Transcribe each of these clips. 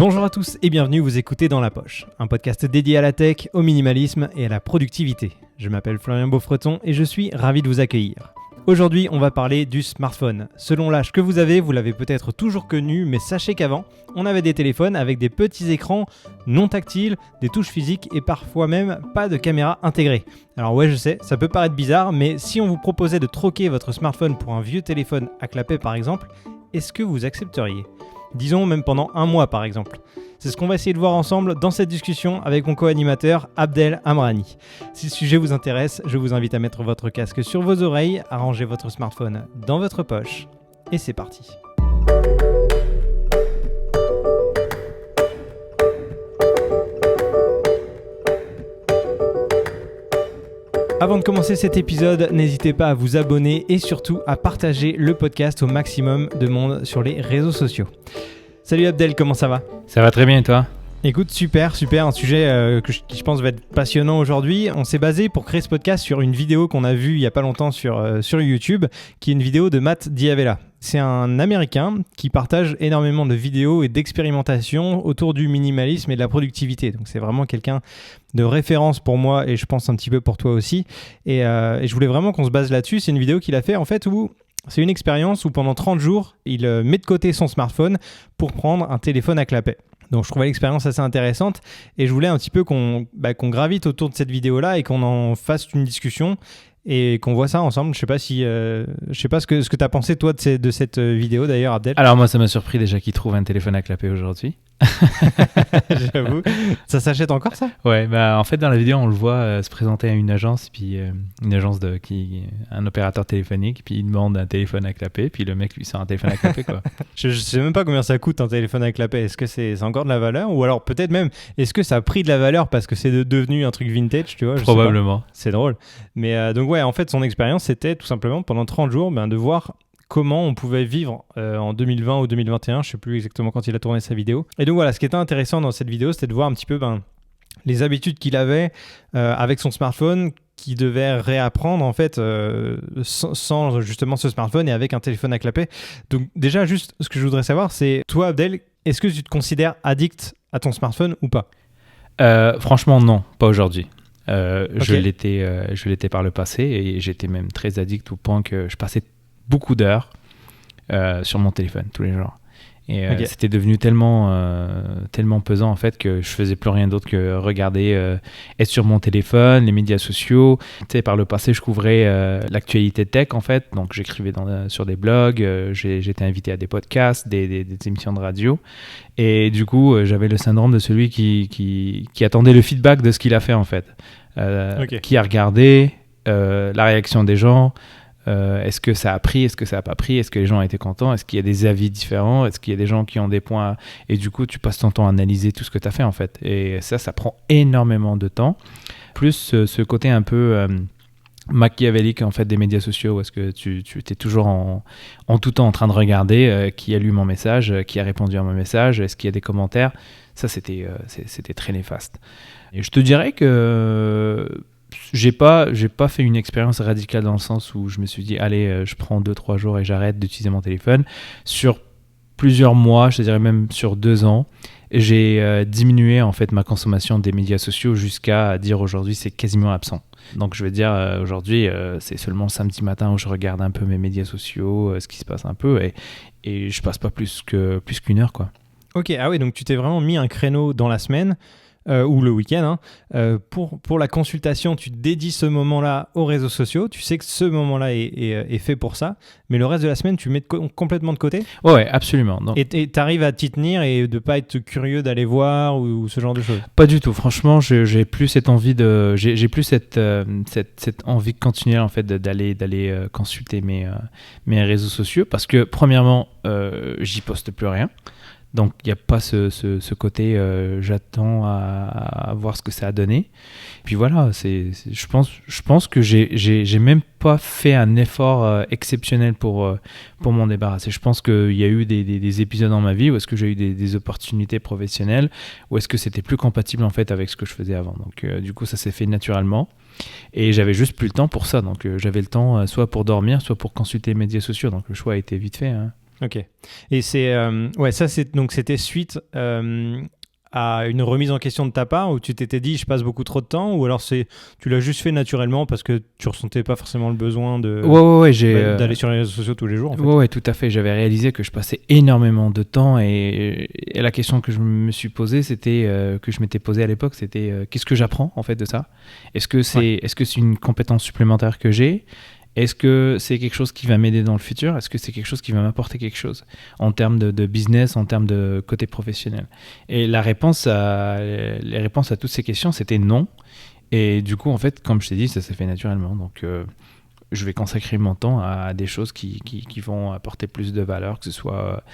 Bonjour à tous et bienvenue, vous écoutez Dans la Poche, un podcast dédié à la tech, au minimalisme et à la productivité. Je m'appelle Florian Beaufreton et je suis ravi de vous accueillir. Aujourd'hui, on va parler du smartphone. Selon l'âge que vous l'avez peut-être toujours connu, mais sachez qu'avant, on avait des téléphones avec des petits écrans non tactiles, des touches physiques et parfois même pas de caméra intégrée. Alors ouais, je sais, ça peut paraître bizarre, mais si on vous proposait de troquer votre smartphone pour un vieux téléphone à clapet par exemple, est-ce que vous accepteriez ? Disons même pendant un mois par exemple. C'est ce qu'on va essayer de voir ensemble dans cette discussion avec mon co-animateur Abdel Amrani. Si le sujet vous intéresse, je vous invite à mettre votre casque sur vos oreilles, à ranger votre smartphone dans votre poche, et c'est parti. Avant de commencer cet épisode, n'hésitez pas à vous abonner et surtout à partager le podcast au maximum de monde sur les réseaux sociaux. Salut Abdel, comment ça va ? Ça va très bien et toi ? Écoute, super, un sujet qui je pense va être passionnant aujourd'hui. On s'est basé pour créer ce podcast sur une vidéo qu'on a vue il y a pas longtemps sur YouTube, qui est une vidéo de Matt D'Avella. C'est un Américain qui partage énormément de vidéos et d'expérimentations autour du minimalisme et de la productivité. Donc c'est vraiment quelqu'un de référence pour moi et je pense un petit peu pour toi aussi. Et je voulais vraiment qu'on se base là-dessus. C'est une vidéo qu'il a fait en fait où c'est une expérience où pendant 30 jours, il met de côté son smartphone pour prendre un téléphone à clapet. Donc je trouvais l'expérience assez intéressante et je voulais un petit peu qu'on gravite autour de cette vidéo-là et qu'on en fasse une discussion et qu'on voit ça ensemble. Je sais pas ce que tu as pensé toi de cette vidéo d'ailleurs, Abdel. Alors moi ça m'a surpris déjà qu'il trouve un téléphone à clapet aujourd'hui. J'avoue. Ça s'achète encore ça ? Ouais, en fait dans la vidéo on le voit se présenter à une agence, puis un opérateur téléphonique, puis il demande un téléphone à clapet, puis le mec lui sort un téléphone à clapet quoi. Je sais même pas combien ça coûte un téléphone à clapet. Est-ce que c'est encore de la valeur, ou alors peut-être même est-ce que ça a pris de la valeur parce que c'est devenu un truc vintage, tu vois ? Probablement. C'est drôle. Mais donc ouais, en fait son expérience c'était tout simplement pendant 30 jours de voir comment on pouvait vivre en 2020 ou 2021, je ne sais plus exactement quand il a tourné sa vidéo. Et donc voilà, ce qui était intéressant dans cette vidéo, c'était de voir un petit peu les habitudes qu'il avait avec son smartphone, qu'il devait réapprendre en fait sans justement ce smartphone et avec un téléphone à clapet. Donc déjà, juste ce que je voudrais savoir, c'est toi Abdel, est-ce que tu te considères addict à ton smartphone ou pas ? Franchement non, pas aujourd'hui. Okay. Je l'étais par le passé et j'étais même très addict au point que je passais beaucoup d'heures sur mon téléphone tous les jours. Et c'était devenu tellement pesant en fait que je faisais plus rien d'autre que regarder, être sur mon téléphone, les médias sociaux. Tu sais, par le passé, je couvrais l'actualité tech en fait. Donc j'écrivais sur des blogs, j'étais invité à des podcasts, des émissions de radio. Et du coup, j'avais le syndrome de celui qui attendait le feedback de ce qu'il a fait en fait. Qui a regardé, la réaction des gens. Est-ce que ça a pris, est-ce que ça n'a pas pris, est-ce que les gens étaient contents, est-ce qu'il y a des avis différents, est-ce qu'il y a des gens qui ont des points, et du coup tu passes ton temps à analyser tout ce que tu as fait en fait, et ça prend énormément de temps, plus ce côté un peu machiavélique en fait des médias sociaux, où est-ce que tu étais toujours en tout temps en train de regarder qui a lu mon message, qui a répondu à mon message, est-ce qu'il y a des commentaires. Ça c'était très néfaste, et je te dirais que j'ai pas fait une expérience radicale dans le sens où je me suis dit allez, je prends 2-3 jours et j'arrête d'utiliser mon téléphone. Sur plusieurs mois, je te dirais même sur 2 ans, j'ai diminué en fait ma consommation des médias sociaux jusqu'à dire aujourd'hui c'est quasiment absent. Donc je vais dire aujourd'hui c'est seulement le samedi matin où je regarde un peu mes médias sociaux, ce qui se passe un peu, et je passe pas plus qu'une heure quoi. Ok, ah oui, donc tu t'es vraiment mis un créneau dans la semaine ou le week-end, pour la consultation, tu dédies ce moment-là aux réseaux sociaux, tu sais que ce moment-là est fait pour ça, mais le reste de la semaine, tu mets complètement de côté ? Ouais, absolument. Donc, et tu arrives à t'y tenir et de ne pas être curieux d'aller voir ou ce genre de choses ? Pas du tout, franchement, j'ai plus cette envie j'ai plus cette envie continuelle en fait d'aller consulter mes réseaux sociaux, parce que premièrement, j'y poste plus rien. Donc, il n'y a pas ce côté j'attends à voir ce que ça a donné. Puis voilà, je pense que j'ai même pas fait un effort exceptionnel pour m'en débarrasser. Je pense qu'il y a eu des épisodes dans ma vie où est-ce que j'ai eu des opportunités professionnelles, où est-ce que c'était plus compatible en fait avec ce que je faisais avant. Donc, du coup, ça s'est fait naturellement. Et j'avais juste plus le temps pour ça. Donc, j'avais le temps soit pour dormir, soit pour consulter les médias sociaux. Donc, le choix a été vite fait, hein. Ok. Et c'était suite à une remise en question de ta part où tu t'étais dit je passe beaucoup trop de temps, ou alors tu l'as juste fait naturellement parce que tu ressentais pas forcément le besoin d'aller sur les réseaux sociaux tous les jours en fait. Ouais, tout à fait. J'avais réalisé que je passais énormément de temps et la question que je me suis posée, que je m'étais posée à l'époque, c'était qu'est-ce que j'apprends en fait de ça ? Est-ce que c'est une compétence supplémentaire que j'ai ? Est-ce que c'est quelque chose qui va m'aider dans le futur ? Est-ce que c'est quelque chose qui va m'apporter quelque chose en termes de business, en termes de côté professionnel ? Et les réponses à toutes ces questions, c'était non. Et du coup, en fait, comme je t'ai dit, ça s'est fait naturellement. Donc, je vais consacrer mon temps à des choses qui vont apporter plus de valeur, que ce soit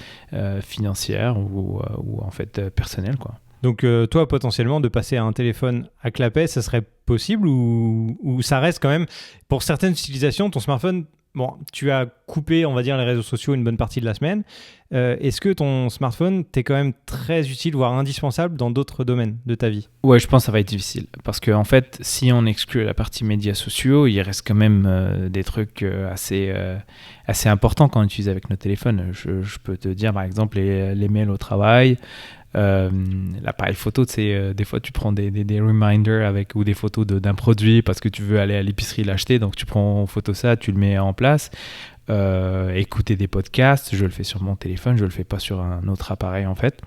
financière ou en fait personnelle, quoi. Donc toi, potentiellement, de passer à un téléphone à clapet, ça serait possible ou ça reste quand même, pour certaines utilisations, ton smartphone, bon, tu as coupé, on va dire, les réseaux sociaux une bonne partie de la semaine. Est-ce que ton smartphone t'est quand même très utile, voire indispensable dans d'autres domaines de ta vie ? Ouais, je pense que ça va être difficile. Parce qu'en fait, si on exclut la partie médias sociaux, il reste quand même des trucs assez importants qu'on utilise avec nos téléphones. Je peux te dire, par exemple, les mails au travail. L'appareil photo, tu sais, des fois tu prends des reminders ou des photos d'un produit parce que tu veux aller à l'épicerie l'acheter, donc tu prends en photo ça, tu le mets en place. Écouter des podcasts, je le fais sur mon téléphone, je le fais pas sur un autre appareil en fait.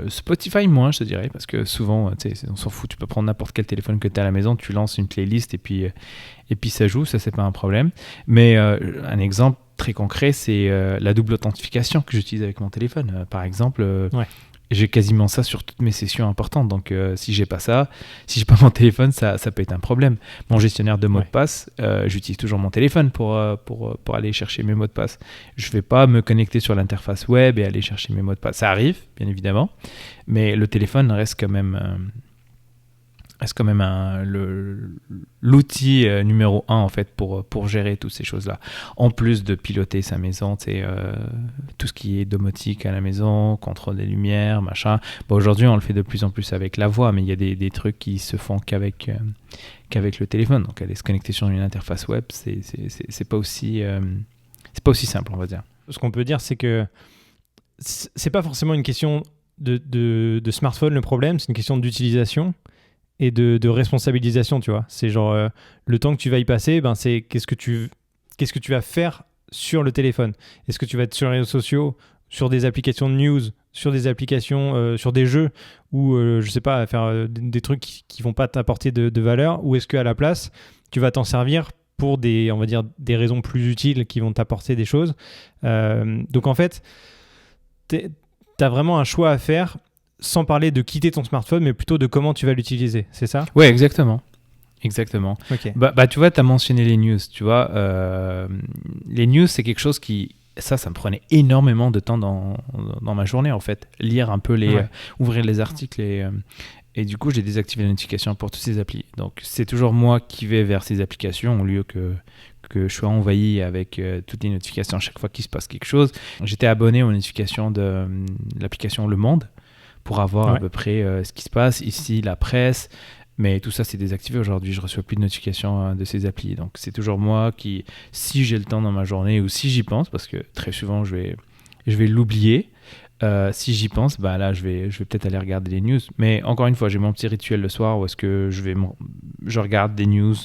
Spotify moins, je te dirais, parce que souvent, on s'en fout, tu peux prendre n'importe quel téléphone que tu as à la maison, tu lances une playlist et puis ça joue, ça c'est pas un problème. Mais un exemple très concret, c'est la double authentification que j'utilise avec mon téléphone. Par exemple, j'ai quasiment ça sur toutes mes sessions importantes. Donc, si j'ai pas ça, si j'ai pas mon téléphone, ça peut être un problème. Mon gestionnaire de mots de passe, j'utilise toujours mon téléphone pour aller chercher mes mots de passe. Je vais pas me connecter sur l'interface web et aller chercher mes mots de passe. Ça arrive, bien évidemment, mais le téléphone reste quand même l'outil numéro 1 en fait pour gérer toutes ces choses-là. En plus de piloter sa maison, tout ce qui est domotique à la maison, contrôle des lumières, machin. Bon, aujourd'hui, on le fait de plus en plus avec la voix, mais il y a des trucs qui se font qu'avec le téléphone. Donc, aller se connecter sur une interface web, c'est pas aussi simple, on va dire. Ce qu'on peut dire, c'est que c'est pas forcément une question de smartphone le problème, c'est une question d'utilisation et de responsabilisation, tu vois. C'est genre le temps que tu vas y passer, c'est qu'est-ce que tu vas faire sur le téléphone. Est-ce que tu vas être sur les réseaux sociaux, sur des applications de news, sur des applications, sur des jeux, ou je sais pas, faire des trucs qui vont pas t'apporter de valeur, ou est-ce qu'à la place, tu vas t'en servir pour on va dire, des raisons plus utiles qui vont t'apporter des choses. Donc en fait, t'as vraiment un choix à faire, sans parler de quitter ton smartphone, mais plutôt de comment tu vas l'utiliser, c'est ça ? Ouais, exactement. Okay. Bah, tu vois, tu as mentionné les news. Tu vois, les news, c'est quelque chose qui... Ça me prenait énormément de temps dans ma journée, en fait. Lire un peu ouvrir les articles et du coup, j'ai désactivé les notifications pour toutes ces applis. Donc, c'est toujours moi qui vais vers ces applications au lieu que je sois envahi avec toutes les notifications à chaque fois qu'il se passe quelque chose. J'étais abonné aux notifications de l'application Le Monde pour avoir à peu près ce qui se passe ici, la presse. Mais tout ça, c'est désactivé aujourd'hui. Je ne reçois plus de notifications de ces applis. Donc, c'est toujours moi qui, si j'ai le temps dans ma journée ou si j'y pense, parce que très souvent, je vais l'oublier. Si j'y pense, là, je vais peut-être aller regarder les news. Mais encore une fois, j'ai mon petit rituel le soir où est-ce que je regarde des news,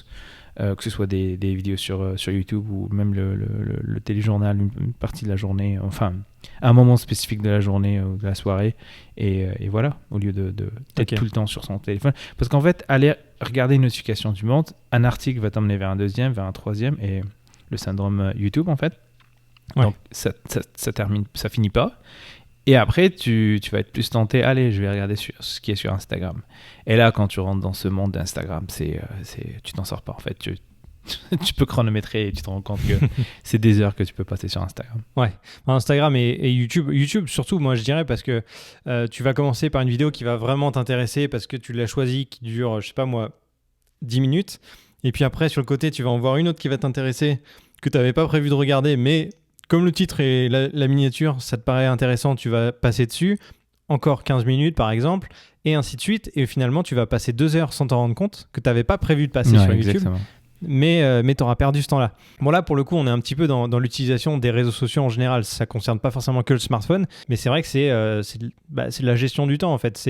que ce soit des vidéos sur YouTube ou même le téléjournal, une partie de la journée, enfin, un moment spécifique de la journée ou de la soirée. Et voilà, au lieu d'être tout le temps sur son téléphone. Parce qu'en fait, aller regarder une notification du Monde, un article va t'emmener vers un deuxième, vers un troisième, et le syndrome YouTube, en fait. Donc, ça finit pas. Et après, tu vas être plus tenté, allez, je vais regarder ce qui est sur Instagram. Et là, quand tu rentres dans ce monde d'Instagram, tu t'en sors pas. En fait, tu peux chronométrer et tu te rends compte que c'est des heures que tu peux passer sur Instagram. Ouais, Instagram et YouTube. YouTube, surtout, moi, je dirais, parce que tu vas commencer par une vidéo qui va vraiment t'intéresser parce que tu l'as choisie, qui dure, je sais pas moi, 10 minutes. Et puis après, sur le côté, tu vas en voir une autre qui va t'intéresser, que tu n'avais pas prévu de regarder, mais comme le titre et la miniature, ça te paraît intéressant, tu vas passer dessus, encore 15 minutes par exemple, et ainsi de suite. Et finalement, tu vas passer 2 heures sans t'en rendre compte, que tu n'avais pas prévu de passer sur YouTube. Exactement. mais tu auras perdu ce temps-là. Bon, là, pour le coup, on est un petit peu dans l'utilisation des réseaux sociaux en général. Ça ne concerne pas forcément que le smartphone, mais c'est vrai que c'est de la gestion du temps, en fait.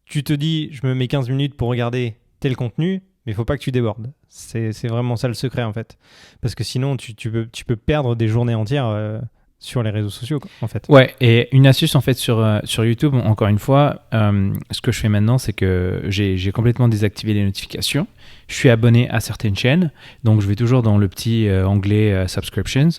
Tu te dis, je me mets 15 minutes pour regarder tel contenu, mais il ne faut pas que tu débordes. C'est vraiment ça le secret, en fait. Parce que sinon, tu peux perdre des journées entières sur les réseaux sociaux, en fait. Ouais, et une astuce, en fait, sur YouTube, encore une fois, ce que je fais maintenant, c'est que j'ai complètement désactivé les notifications. Je suis abonné à certaines chaînes, donc je vais toujours dans le petit onglet Subscriptions.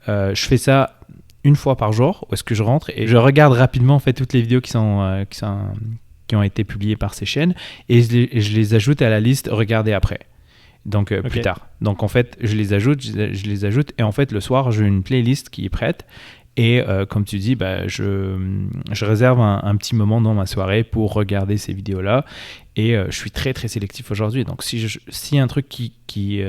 Je fais ça une fois par jour, où est-ce que je rentre, et je regarde rapidement, en fait, toutes les vidéos qui ont été publiées par ces chaînes, et je les ajoute à la liste « Regarder après ». Donc plus tard. Donc en fait, je les ajoute et en fait le soir, j'ai une playlist qui est prête et comme tu dis, je réserve un petit moment dans ma soirée pour regarder ces vidéos-là et je suis très très sélectif aujourd'hui. Donc si y a un truc qui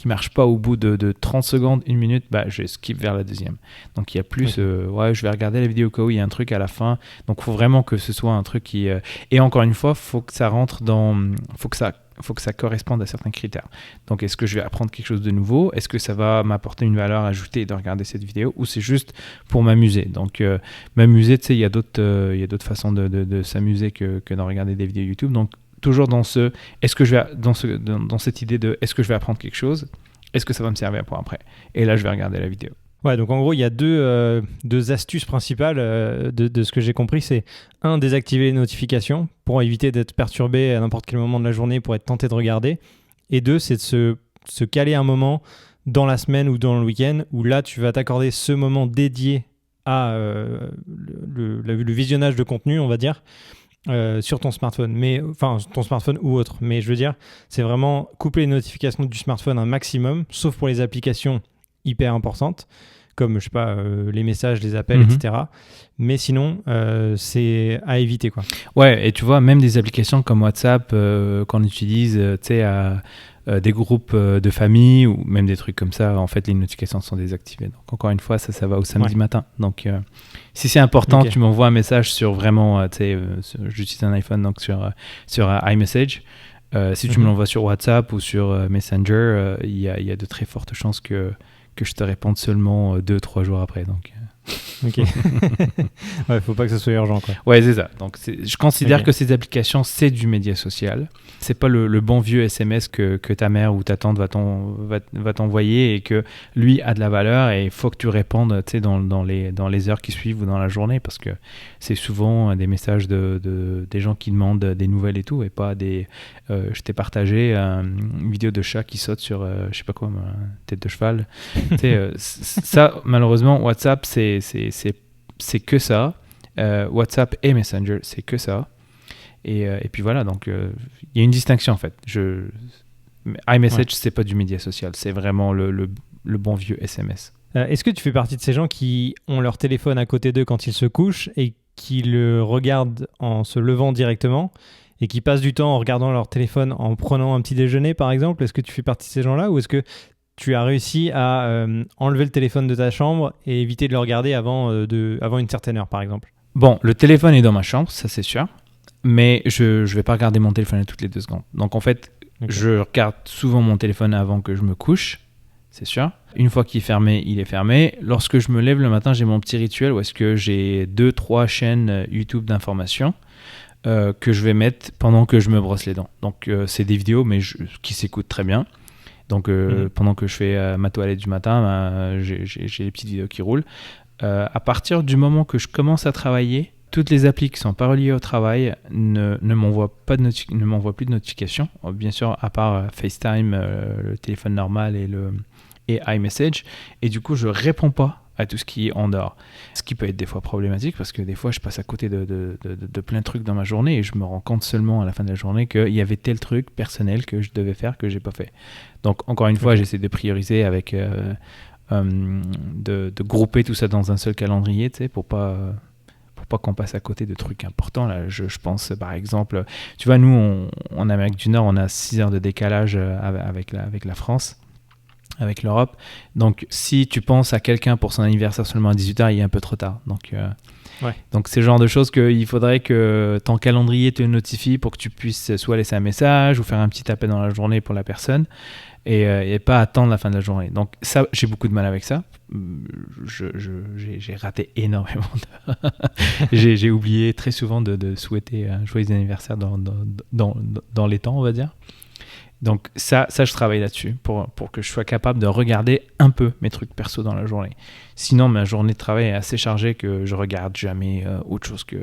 marche pas au bout de 30 secondes, 1 minute, je skip vers la deuxième. Donc il y a plus, je vais regarder la vidéo où il y a un truc à la fin. Donc il faut vraiment que ce soit un truc qui... Et encore une fois, faut que ça rentre faut que ça corresponde à certains critères. Donc, est-ce que je vais apprendre quelque chose de nouveau? Est-ce que ça va m'apporter une valeur ajoutée de regarder cette vidéo? Ou c'est juste pour m'amuser? Donc, m'amuser, tu sais, il y a d'autres façons de s'amuser que de regarder des vidéos YouTube. Donc, toujours dans cette idée de est-ce que je vais apprendre quelque chose? Est-ce que ça va me servir pour après? Et là, je vais regarder la vidéo. Ouais, donc en gros, il y a deux astuces principales de ce que j'ai compris. C'est désactiver les notifications pour éviter d'être perturbé à n'importe quel moment de la journée pour être tenté de regarder. Et 2, c'est de se caler un moment dans la semaine ou dans le week-end où là, tu vas t'accorder ce moment dédié à le visionnage de contenu, on va dire, sur ton smartphone. Enfin, ton smartphone ou autre. Mais je veux dire, c'est vraiment couper les notifications du smartphone un maximum, sauf pour les applications hyper importantes, comme, je sais pas, les messages, les appels, etc. Mais sinon, c'est à éviter, quoi. Ouais, et tu vois, même des applications comme WhatsApp, qu'on utilise, tu sais, des groupes de famille ou même des trucs comme ça, en fait, les notifications sont désactivées. Donc, encore une fois, ça va au samedi matin. Donc, si c'est important, tu m'envoies un message sur vraiment, tu sais, j'utilise un iPhone, donc sur iMessage. Si tu me l'envoies sur WhatsApp ou sur Messenger, il y a de très fortes chances que je te réponde seulement 2-3 jours après. Donc, Ok. Ouais, faut pas que ce soit urgent, quoi. Ouais, c'est ça. Donc, je considère que ces applications, c'est du média social. C'est pas le bon vieux SMS que ta mère ou ta tante va t'envoyer et que lui a de la valeur et il faut que tu répondes, tu sais, dans les heures qui suivent ou dans la journée, parce que c'est souvent des messages des gens qui demandent des nouvelles et tout, et pas des je t'ai partagé une vidéo de chat qui saute sur je sais pas quoi, tête de cheval. Tu sais, ça, malheureusement, WhatsApp, c'est que ça. WhatsApp et Messenger, c'est que ça. Et puis voilà, donc il y a une distinction en fait. iMessage, c'est pas du média social, c'est vraiment le bon vieux SMS. Est-ce que tu fais partie de ces gens qui ont leur téléphone à côté d'eux quand ils se couchent et qui le regardent en se levant directement et qui passent du temps en regardant leur téléphone en prenant un petit déjeuner, par exemple? Est-ce que tu fais partie de ces gens-là, ou est-ce que tu as réussi à enlever le téléphone de ta chambre et éviter de le regarder avant une certaine heure, par exemple? Bon, le téléphone est dans ma chambre, ça c'est sûr, mais je vais pas regarder mon téléphone toutes les 2 secondes. Donc en fait, je regarde souvent mon téléphone avant que je me couche, c'est sûr. Une fois qu'il est fermé, il est fermé. Lorsque je me lève le matin, j'ai mon petit rituel où est-ce que j'ai 2-3 chaînes YouTube d'informations que je vais mettre pendant que je me brosse les dents. Donc c'est des vidéos mais qui s'écoutent très bien. Donc pendant que je fais ma toilette du matin, j'ai les petites vidéos qui roulent. À partir du moment que je commence à travailler, toutes les applis qui ne sont pas reliées au travail ne m'envoient plus de notifications. Bien sûr, à part FaceTime, le téléphone normal et iMessage. Et du coup, je ne réponds pas à tout ce qui est en dehors. Ce qui peut être des fois problématique parce que des fois, je passe à côté de plein de trucs dans ma journée et je me rends compte seulement à la fin de la journée qu'il y avait tel truc personnel que je devais faire que je n'ai pas fait. Donc, encore une fois, j'essaie de prioriser avec... de grouper tout ça dans un seul calendrier, tu sais, pour pas qu'on passe à côté de trucs importants. Là, je pense, par exemple, tu vois, nous, en Amérique du Nord, on a 6 heures de décalage avec la France. avec l'Europe. Donc, si tu penses à quelqu'un pour son anniversaire seulement à 18h, il est un peu trop tard. Donc c'est le genre de choses qu'il faudrait que ton calendrier te notifie pour que tu puisses soit laisser un message ou faire un petit appel dans la journée pour la personne et pas attendre la fin de la journée. Donc ça, j'ai beaucoup de mal avec ça. J'ai raté énormément. J'ai oublié très souvent de souhaiter un joyeux anniversaire dans les temps, on va dire. Donc ça je travaille là-dessus pour que je sois capable de regarder un peu mes trucs perso dans la journée. Sinon, ma journée de travail est assez chargée que je regarde jamais autre chose que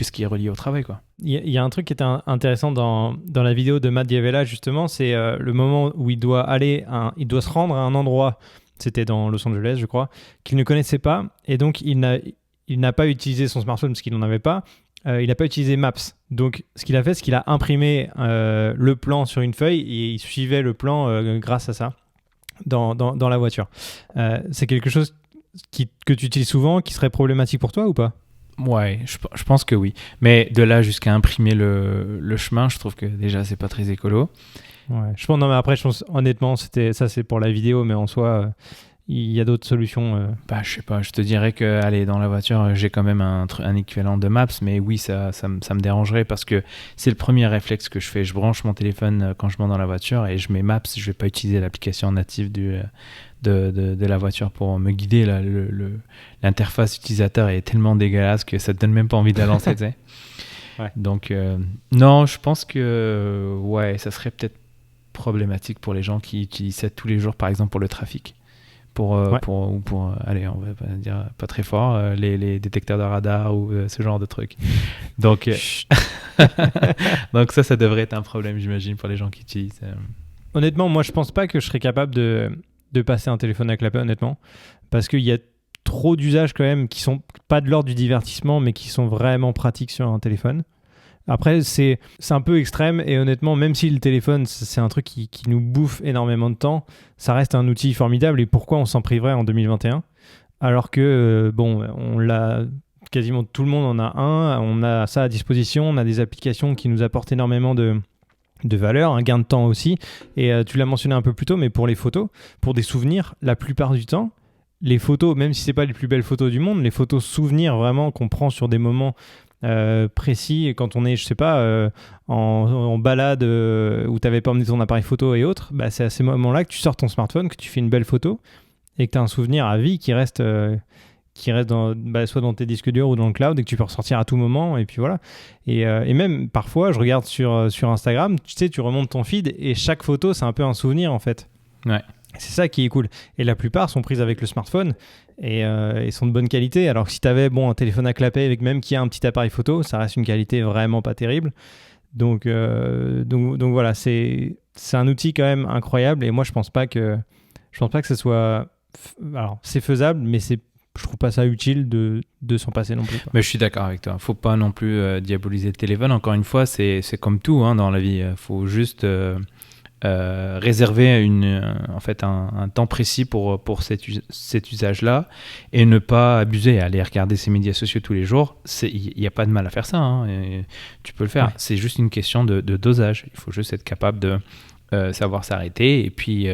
ce qui est relié au travail, quoi. Il y a un truc qui était intéressant dans la vidéo de Matt Diavela, justement, c'est le moment où il doit se rendre à un endroit, c'était dans Los Angeles, je crois, qu'il ne connaissait pas, et donc il n'a pas utilisé son smartphone parce qu'il n'en avait pas. Il n'a pas utilisé Maps. Donc, ce qu'il a fait, c'est qu'il a imprimé le plan sur une feuille et il suivait le plan grâce à ça dans la voiture. C'est quelque chose que tu utilises souvent, qui serait problématique pour toi ou pas ? Ouais, je pense que oui. Mais de là jusqu'à imprimer le chemin, je trouve que déjà, c'est pas très écolo. Ouais. Non, mais après, je pense, honnêtement, c'est pour la vidéo, mais en soi... il y a d'autres solutions. Je sais pas, je te dirais que allez, dans la voiture, j'ai quand même un équivalent de Maps, mais oui, ça me dérangerait parce que c'est le premier réflexe que je fais. Je branche mon téléphone quand je monte dans la voiture et je mets Maps. Je vais pas utiliser l'application native de la voiture pour me guider. Là, l'interface utilisateur est tellement dégueulasse que ça te donne même pas envie de la lancer, tu sais. Ouais. Donc, non, je pense que ouais, ça serait peut-être problématique pour les gens qui utilisent ça tous les jours, par exemple pour le trafic. Allez, on va pas dire pas très fort, les détecteurs de radar ou ce genre de trucs. Donc, donc ça devrait être un problème, j'imagine, pour les gens qui utilisent. Honnêtement, moi, je pense pas que je serais capable de passer un téléphone à clapet, honnêtement, parce qu'il y a trop d'usages quand même qui sont pas de l'ordre du divertissement, mais qui sont vraiment pratiques sur un téléphone. Après, c'est un peu extrême et honnêtement, même si le téléphone, c'est un truc qui nous bouffe énormément de temps, ça reste un outil formidable et pourquoi on s'en priverait en 2021 ? Alors que, on l'a, quasiment tout le monde en a un, on a ça à disposition, on a des applications qui nous apportent énormément de valeur, un gain de temps aussi. Et tu l'as mentionné un peu plus tôt, mais pour les photos, pour des souvenirs, la plupart du temps, les photos, même si c'est pas les plus belles photos du monde, les photos souvenirs vraiment qu'on prend sur des moments précis, quand on est, je sais pas, en balade où tu n'avais pas emmené ton appareil photo et autres, c'est à ces moments-là que tu sors ton smartphone, que tu fais une belle photo et que tu as un souvenir à vie qui reste soit dans tes disques durs ou dans le cloud et que tu peux ressortir à tout moment. Et puis voilà. Et même parfois, je regarde sur Instagram, tu sais, tu remontes ton feed et chaque photo, c'est un peu un souvenir en fait. Ouais. C'est ça qui est cool. Et la plupart sont prises avec le smartphone et sont de bonne qualité. Alors que si tu avais un téléphone à clapet avec même qui a un petit appareil photo, ça reste une qualité vraiment pas terrible. Donc voilà, c'est un outil quand même incroyable. Et moi, je pense pas que ce soit... Alors, c'est faisable, mais je trouve pas ça utile de s'en passer non plus, quoi. Mais je suis d'accord avec toi. Faut pas non plus diaboliser le téléphone. Encore une fois, c'est comme tout dans la vie. Faut juste... réserver un temps précis pour cet usage-là et ne pas abuser, aller regarder ses médias sociaux tous les jours. Il n'y a pas de mal à faire ça, et tu peux le faire. Ouais. C'est juste une question de dosage. Il faut juste être capable de savoir s'arrêter et puis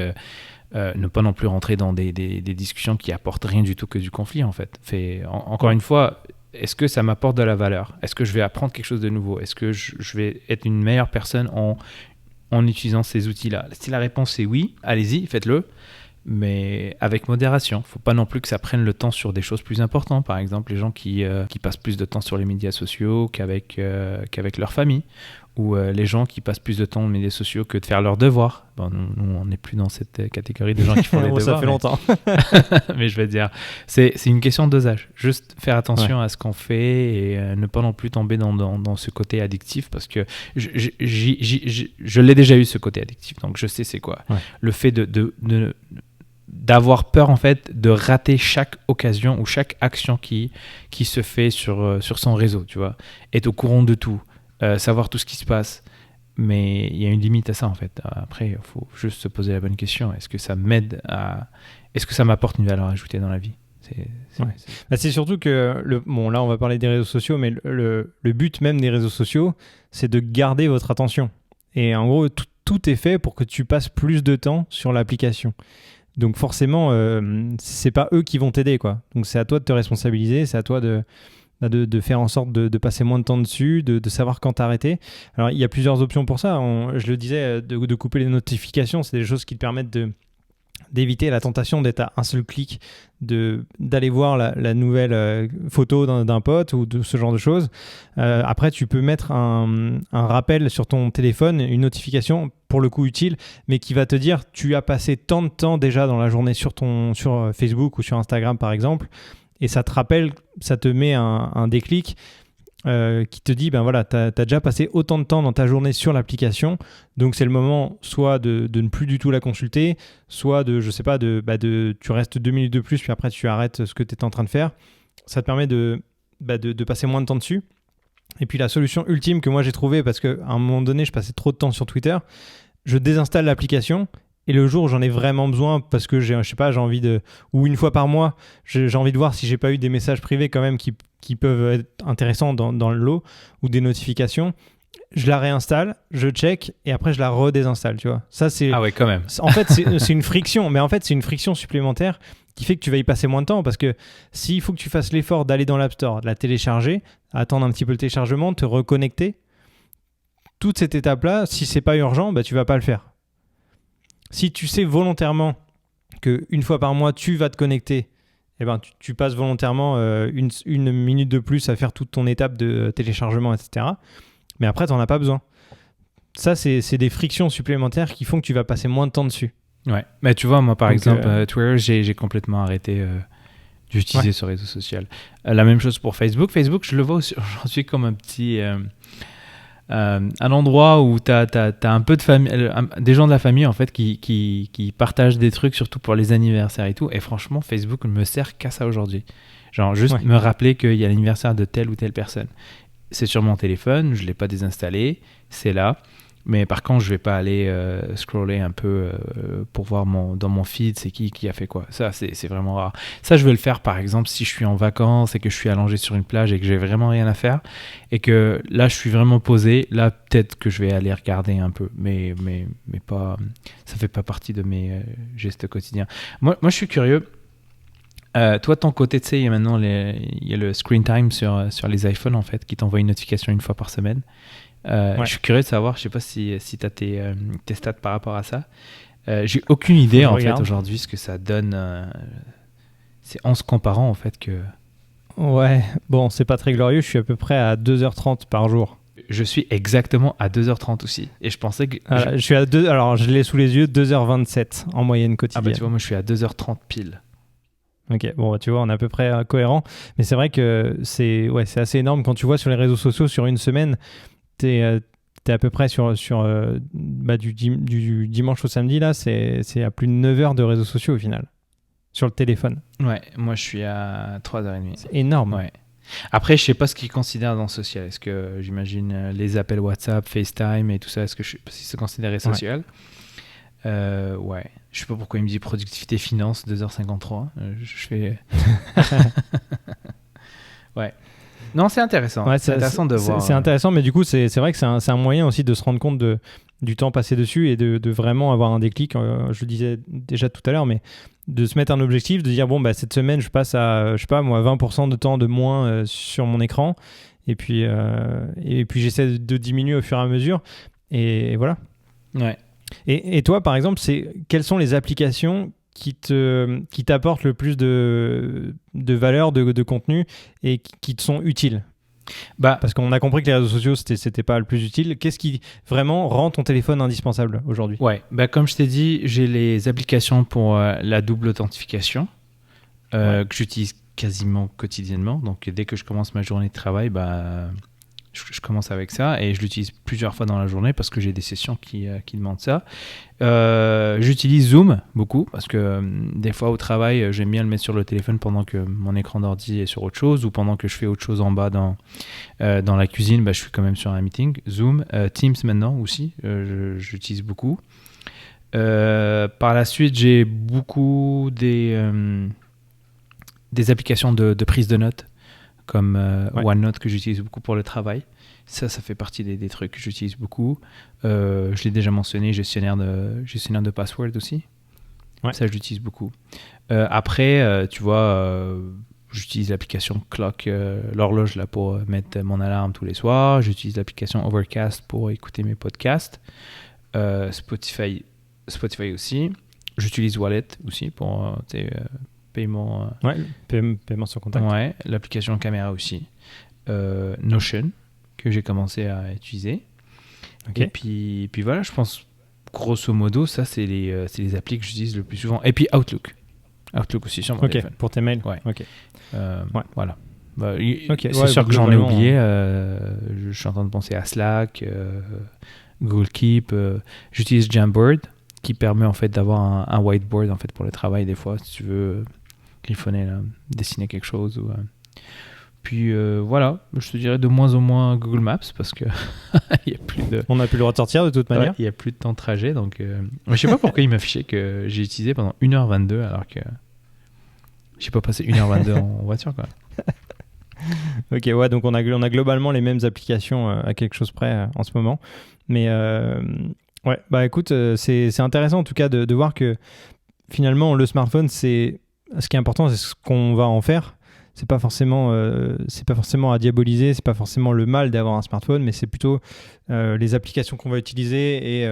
ne pas non plus rentrer dans des discussions qui apportent rien du tout que du conflit, en fait. Encore une fois, est-ce que ça m'apporte de la valeur ? Est-ce que je vais apprendre quelque chose de nouveau ? Est-ce que je vais être une meilleure personne en utilisant ces outils-là ? Si la réponse est oui, allez-y, faites-le, mais avec modération. Il ne faut pas non plus que ça prenne le temps sur des choses plus importantes. Par exemple, les gens qui passent plus de temps sur les médias sociaux qu'avec leur famille, ou les gens qui passent plus de temps aux médias sociaux que de faire leurs devoirs. Bon, nous, on n'est plus dans cette catégorie de gens qui font les devoirs. Ça fait longtemps. Mais je vais te dire, c'est une question de dosage. Juste faire attention à ce qu'on fait et ne pas non plus tomber dans ce côté addictif, parce que je l'ai déjà eu, ce côté addictif, donc je sais c'est quoi. Ouais. Le fait d'avoir peur, en fait, de rater chaque occasion ou chaque action qui se fait sur son réseau, tu vois. Être au courant de tout. Savoir tout ce qui se passe, mais il y a une limite à ça, en fait. Après, il faut juste se poser la bonne question. Est-ce que ça m'aide est-ce que ça m'apporte une valeur ajoutée dans la vie ? C'est surtout que là on va parler des réseaux sociaux, mais le but même des réseaux sociaux, c'est de garder votre attention. Et en gros, tout est fait pour que tu passes plus de temps sur l'application. Donc forcément, c'est pas eux qui vont t'aider, quoi. Donc c'est à toi de te responsabiliser, c'est à toi de faire en sorte de passer moins de temps dessus, de savoir quand t'arrêter. Alors il y a plusieurs options pour ça. Je le disais, de couper les notifications, c'est des choses qui te permettent d'éviter la tentation d'être à un seul clic, d'aller voir la nouvelle photo d'un pote ou de ce genre de choses. Après, tu peux mettre un rappel sur ton téléphone, une notification pour le coup utile, mais qui va te dire tu as passé tant de temps déjà dans la journée sur Facebook ou sur Instagram par exemple, et ça te rappelle, ça te met un déclic qui te dit, ben voilà, tu as déjà passé autant de temps dans ta journée sur l'application, donc c'est le moment soit de ne plus du tout la consulter, soit je sais pas, tu restes 2 minutes de plus, puis après tu arrêtes ce que tu étais en train de faire. Ça te permet de passer moins de temps dessus. Et puis la solution ultime que moi j'ai trouvée, parce qu'à un moment donné, je passais trop de temps sur Twitter, je désinstalle l'application. Et le jour où j'en ai vraiment besoin, parce que j'ai envie ou une fois par mois, j'ai envie de voir si j'ai pas eu des messages privés quand même qui peuvent être intéressants dans le lot, ou des notifications, je la réinstalle, je check, et après je la redésinstalle, tu vois. Ça, c'est... Ah ouais, quand même. En fait, c'est une friction, mais en fait, c'est une friction supplémentaire qui fait que tu vas y passer moins de temps, parce que s'il faut que tu fasses l'effort d'aller dans l'App Store, de la télécharger, attendre un petit peu le téléchargement, te reconnecter, toute cette étape-là, si c'est pas urgent, tu vas pas le faire. Si tu sais volontairement qu'une fois par mois, tu vas te connecter, tu passes volontairement une minute de plus à faire toute ton étape de téléchargement, etc. Mais après, tu n'en as pas besoin. Ça, c'est des frictions supplémentaires qui font que tu vas passer moins de temps dessus. Ouais. Mais tu vois, moi, par exemple, Twitter, j'ai complètement arrêté d'utiliser ce réseau social. La même chose pour Facebook. Facebook, je le vois aujourd'hui comme un petit... un endroit où tu as un peu de famille, des gens de la famille en fait qui partagent des trucs, surtout pour les anniversaires et tout. Et franchement, Facebook ne me sert qu'à ça aujourd'hui. Genre juste me rappeler qu'il y a l'anniversaire de telle ou telle personne. C'est sur mon téléphone, je ne l'ai pas désinstallé, c'est là. Mais par contre, je ne vais pas aller scroller un peu pour voir dans mon feed c'est qui a fait quoi. Ça, c'est vraiment rare. Ça, je vais le faire par exemple si je suis en vacances et que je suis allongé sur une plage et que j'ai vraiment rien à faire et que là, je suis vraiment posé. Là, peut-être que je vais aller regarder un peu. Mais pas, ça ne fait pas partie de mes gestes quotidiens. Moi, je suis curieux. Toi, de ton côté, tu sais, il y a le screen time sur les iPhones en fait qui t'envoie une notification une fois par semaine. Je suis curieux de savoir, je sais pas si tu as tes stats par rapport à ça. J'ai aucune idée en fait aujourd'hui ce que ça donne. C'est en se comparant en fait que. Ouais, bon, c'est pas très glorieux. Je suis à peu près à 2h30 par jour. Je suis exactement à 2h30 aussi. Et je pensais que. Je suis à alors je l'ai sous les yeux, 2h27 en moyenne quotidienne. Ah bah tu vois, moi je suis à 2h30 pile. Ok, bon, tu vois, on est à peu près cohérent. Mais c'est vrai que c'est assez énorme quand tu vois sur les réseaux sociaux sur une semaine. T'es à peu près sur du dimanche au samedi, là, c'est à plus de 9 heures de réseaux sociaux au final, sur le téléphone. Ouais, moi je suis à 3h30. C'est énorme. Ouais. Après, je sais pas ce qu'ils considèrent dans social. Est-ce que j'imagine les appels WhatsApp, FaceTime et tout ça, est-ce que si c'est considéré social? Ouais. Je sais pas pourquoi il me dit productivité finance 2h53. Je fais. Ouais. Non, c'est intéressant. Ouais, c'est intéressant de voir. C'est intéressant, mais du coup, c'est vrai que c'est un moyen aussi de se rendre compte du temps passé dessus et de vraiment avoir un déclic. Je le disais déjà tout à l'heure, mais de se mettre un objectif, de dire bon, cette semaine, je passe à, je sais pas moi, 20% de temps de moins sur mon écran. Et puis j'essaie de diminuer au fur et à mesure. Et voilà. Ouais. Et toi, par exemple, quelles sont les applications qui t'apportent le plus de valeur, de contenu et qui te sont utiles? Parce qu'on a compris que les réseaux sociaux, c'était pas le plus utile. Qu'est-ce qui vraiment rend ton téléphone indispensable aujourd'hui? Ouais, comme je t'ai dit, j'ai les applications pour la double authentification que j'utilise quasiment quotidiennement. Donc, dès que je commence ma journée de travail, je commence avec ça et je l'utilise plusieurs fois dans la journée parce que j'ai des sessions qui demandent ça. J'utilise Zoom beaucoup parce que des fois au travail, j'aime bien le mettre sur le téléphone pendant que mon écran d'ordi est sur autre chose ou pendant que je fais autre chose en bas dans la cuisine, je suis quand même sur un meeting. Zoom, Teams maintenant aussi, j'utilise beaucoup. Par la suite, j'ai beaucoup des applications de prise de notes comme OneNote que j'utilise beaucoup pour le travail. Ça fait partie des trucs que j'utilise beaucoup. Je l'ai déjà mentionné, gestionnaire de password aussi. Ouais. Ça, je l'utilise beaucoup. Après, tu vois, j'utilise l'application Clock, l'horloge là pour mettre mon alarme tous les soirs. J'utilise l'application Overcast pour écouter mes podcasts. Spotify aussi. J'utilise Wallet aussi pour paiement. Paiement sans contact. Ouais, l'application caméra aussi. Notion que j'ai commencé à utiliser. Okay. Et puis voilà, je pense grosso modo, ça c'est les applis que j'utilise le plus souvent. Et puis Outlook aussi sur mon téléphone. Pour tes mails. Ouais. Ok. Voilà. C'est sûr que j'en ai oublié. Je suis en train de penser à Slack, Google Keep. J'utilise Jamboard qui permet en fait d'avoir un whiteboard en fait pour le travail des fois si tu veux griffonner, là, dessiner quelque chose ou. Puis voilà, je te dirais de moins en moins Google Maps parce que il y a plus de. On n'a plus le droit de sortir de toute manière. Il y a plus de temps de trajet, donc je sais pas pourquoi il m'affichait que j'ai utilisé pendant 1h22 alors que j'ai pas passé 1h22 en voiture quoi. Ok, ouais, donc on a globalement les mêmes applications à quelque chose près en ce moment, mais ouais, bah écoute, c'est intéressant en tout cas de voir que finalement le smartphone, ce qui est important, c'est ce qu'on va en faire. C'est pas forcément à diaboliser, c'est pas forcément le mal d'avoir un smartphone, mais c'est plutôt les applications qu'on va utiliser et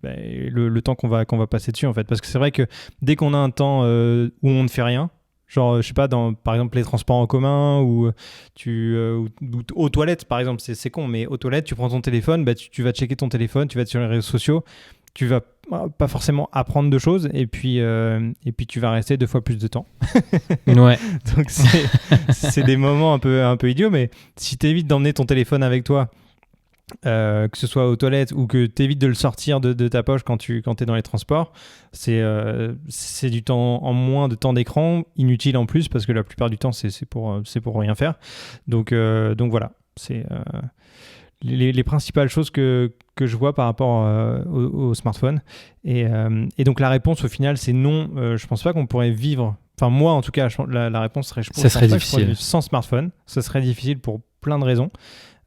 le temps qu'on va passer dessus en fait. Parce que c'est vrai que dès qu'on a un temps où on ne fait rien, genre je sais pas, par exemple les transports en commun ou aux toilettes par exemple, c'est con, mais aux toilettes tu prends ton téléphone, bah, tu vas checker ton téléphone, tu vas être sur les réseaux sociaux, tu vas pas forcément apprendre de choses et puis tu vas rester 2 fois plus de temps. Ouais. Donc c'est des moments un peu idiots, mais si tu évites d'emmener ton téléphone avec toi, que ce soit aux toilettes ou que tu évites de le sortir de ta poche quand tu es dans les transports, c'est du temps en moins de temps d'écran, inutile en plus parce que la plupart du temps c'est pour rien faire. Donc voilà, c'est les principales choses que je vois par rapport au smartphone. Et donc la réponse au final c'est non. Je pense pas qu'on pourrait vivre. Enfin moi en tout cas, la réponse serait ça serait difficile. Sans smartphone. Ça serait difficile pour plein de raisons.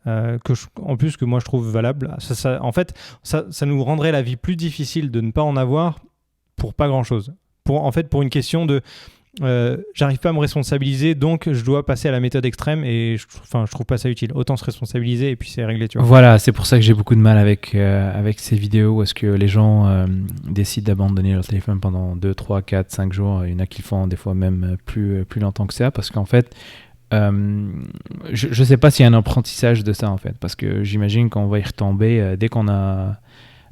En plus que moi je trouve valable. En fait, ça nous rendrait la vie plus difficile de ne pas en avoir pour pas grand chose. Pour une question de j'arrive pas à me responsabiliser, donc je dois passer à la méthode extrême et je trouve pas ça utile. Autant se responsabiliser et puis c'est réglé, tu vois. Voilà, c'est pour ça que j'ai beaucoup de mal avec ces vidéos où est-ce que les gens décident d'abandonner leur téléphone pendant 2, 3, 4, 5 jours. Il y en a qui le font des fois même plus longtemps que ça parce qu'en fait je sais pas s'il y a un apprentissage de ça en fait parce que j'imagine qu'on va y retomber dès qu'on a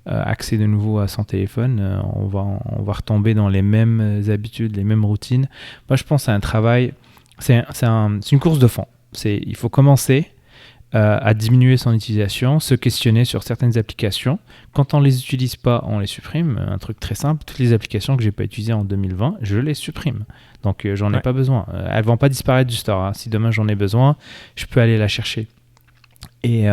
accès de nouveau à son téléphone, on va retomber dans les mêmes habitudes, les mêmes routines. Moi, je pense à un travail, c'est une course de fond. Il faut commencer à diminuer son utilisation, se questionner sur certaines applications. Quand on les utilise pas, on les supprime. Un truc très simple, toutes les applications que j'ai pas utilisées en 2020, je les supprime. Donc, j'en ai pas besoin. Elles vont pas disparaître du store. Hein. Si demain j'en ai besoin, je peux aller la chercher. Et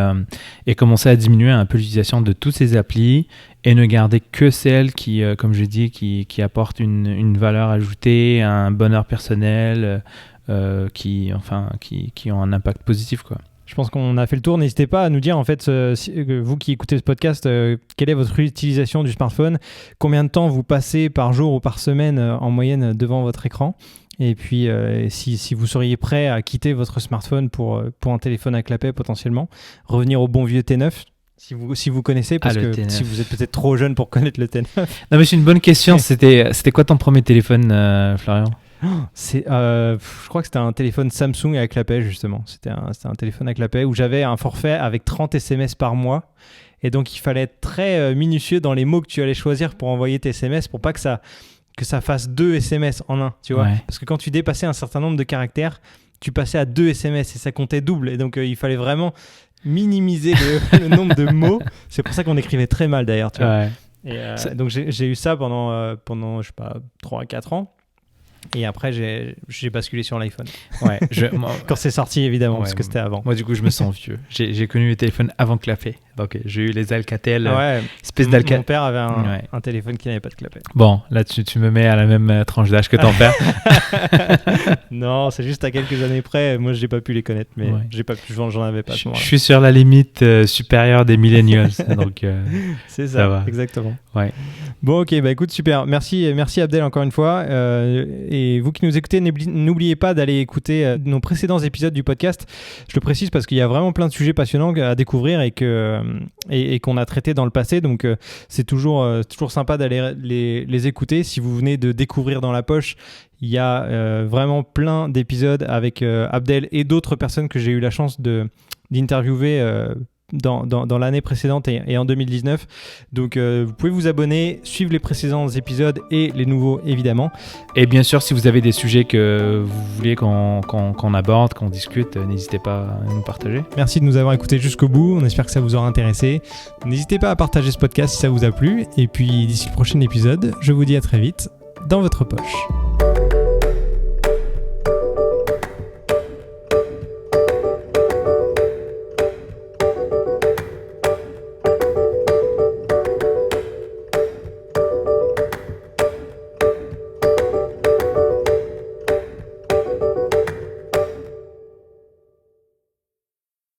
commencer à diminuer un peu l'utilisation de toutes ces applis et ne garder que celles qui, comme je dis, qui apportent une valeur ajoutée, un bonheur personnel, qui ont un impact positif, quoi. Je pense qu'on a fait le tour. N'hésitez pas à nous dire, en fait, vous qui écoutez ce podcast, quelle est votre utilisation du smartphone, combien de temps vous passez par jour ou par semaine en moyenne devant votre écran. Et puis, si vous seriez prêt à quitter votre smartphone pour un téléphone à clapet potentiellement, revenir au bon vieux T9, si vous connaissez, parce que T9. Si vous êtes peut-être trop jeune pour connaître le T9. Non, mais c'est une bonne question. C'était quoi ton premier téléphone, Florian ? Je crois que c'était un téléphone Samsung à clapet, justement. C'était un téléphone à clapet où j'avais un forfait avec 30 SMS par mois. Et donc, il fallait être très minutieux dans les mots que tu allais choisir pour envoyer tes SMS pour pas que ça fasse 2 SMS en un, tu vois. Ouais. Parce que quand tu dépassais un certain nombre de caractères, tu passais à 2 SMS et ça comptait double. Et donc, il fallait vraiment minimiser le nombre de mots. C'est pour ça qu'on écrivait très mal, d'ailleurs, tu vois. Ouais. Et donc, j'ai eu ça pendant je sais pas, 3 à 4 ans. Et après, j'ai basculé sur l'iPhone. Ouais, quand c'est sorti, évidemment, ouais, parce que c'était avant. Moi, du coup, je me sens vieux. J'ai connu les téléphones avant clapet. Donc, j'ai eu les Alcatel, espèce d'Alcatel. Mon père avait un téléphone qui n'avait pas de clapet. Bon, là, tu me mets à la même tranche d'âge que ton père. Non, c'est juste à quelques années près. Moi, j'ai pas pu les connaître, mais j'en avais pas. Je suis sur la limite supérieure des millennials. Donc, c'est ça va. Exactement. Ouais. Bon, ok, bah écoute, super. Merci Abdel encore une fois. Et vous qui nous écoutez, n'oubliez pas d'aller écouter nos précédents épisodes du podcast. Je le précise parce qu'il y a vraiment plein de sujets passionnants à découvrir et qu'on a traités dans le passé. Donc, c'est toujours sympa d'aller les écouter. Si vous venez de découvrir Dans la poche, il y a vraiment plein d'épisodes avec Abdel et d'autres personnes que j'ai eu la chance d'interviewer dans l'année précédente et en 2019. Donc vous pouvez vous abonner, suivre les précédents épisodes et les nouveaux évidemment. Et bien sûr, si vous avez des sujets que vous voulez qu'on aborde, qu'on discute, n'hésitez pas à nous partager. Merci de nous avoir écoutés jusqu'au bout, on espère que ça vous aura intéressé. N'hésitez pas à partager ce podcast si ça vous a plu. Et puis d'ici le prochain épisode, je vous dis à très vite dans votre poche.